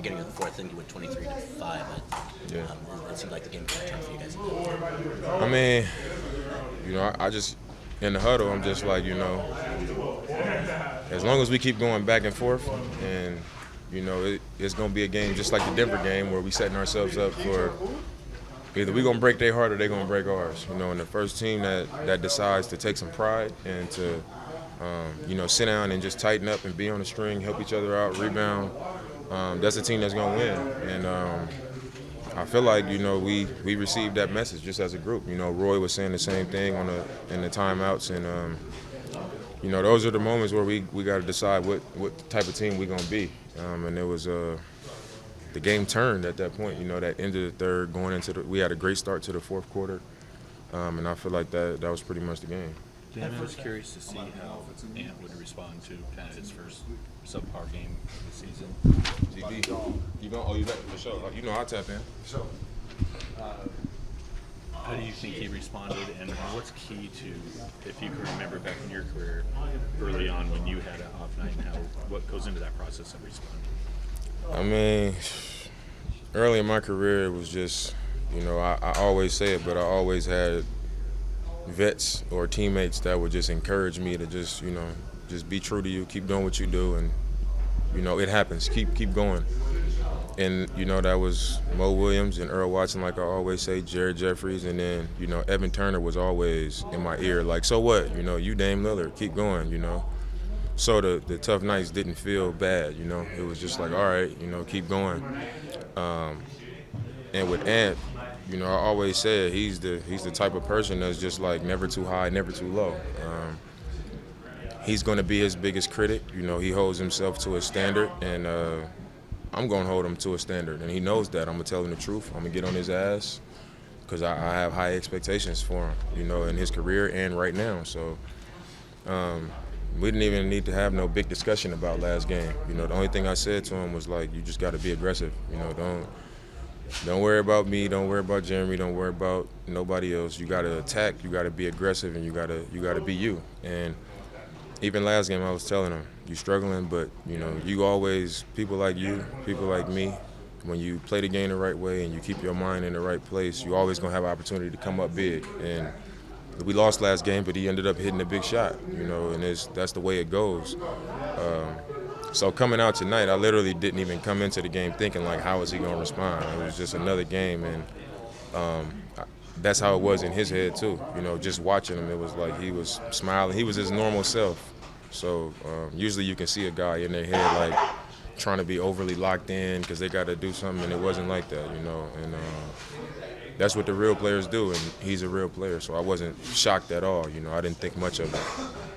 beginning of the fourth, I think you went 23-5. But, Yeah. it seemed like the game kind of turned for you guys. I mean, I just in the huddle, I'm just like, as long as we keep going back and forth, and it's gonna be a game just like the Denver game where we setting ourselves up for either we gonna break their heart or they gonna break ours. And the first team that decides to take some pride and to sit down and just tighten up and be on the string, help each other out, rebound. That's the team that's gonna win. And I feel like we received that message just as a group. Roy was saying the same thing in the timeouts, and those are the moments where we got to decide what type of team we're gonna be. And it was the game turned at that point. That end of the third, going into we had a great start to the fourth quarter, and I feel like that was pretty much the game. Dan, I was curious to see how Ant would respond to kind of his first subpar game of the season. GB, you going? Oh, you back for sure. I'll tap in. So, How do you think he responded, and what's key to, if you can remember back in your career early on when you had an off night, and what goes into that process of responding? I mean, early in my career, it was just, I always say it, but I always had vets or teammates that would just encourage me to just be true to you, keep doing what you do, and it happens. Keep going. And that was Mo Williams and Earl Watson, like I always say, Jared Jeffries, and then Evan Turner was always in my ear, like, so what? You Dame Lillard, keep going. So the tough nights didn't feel bad. It was just like, all right, keep going. And with Ant, I always said he's the type of person that's just like never too high, never too low. He's going to be his biggest critic. He holds himself to a standard, and I'm going to hold him to a standard. And he knows that. I'm going to tell him the truth. I'm going to get on his ass because I have high expectations for him, in his career and right now. So we didn't even need to have no big discussion about last game. The only thing I said to him was like, you just got to be aggressive. Don't worry about me. Don't worry about Jeremy. Don't worry about nobody else. You got to attack. You got to be aggressive, and you got to be you. And even last game, I was telling him, you're struggling, but you always, people like you, people like me, when you play the game the right way and you keep your mind in the right place, you always gonna have an opportunity to come up big. And we lost last game, but he ended up hitting a big shot. And that's the way it goes. So coming out tonight, I literally didn't even come into the game thinking like, how is he gonna respond? It was just another game, and that's how it was in his head too. Just watching him, it was like he was smiling. He was his normal self. So usually you can see a guy in their head like trying to be overly locked in because they got to do something, and it wasn't like that, And that's what the real players do, and he's a real player. So I wasn't shocked at all. I didn't think much of it.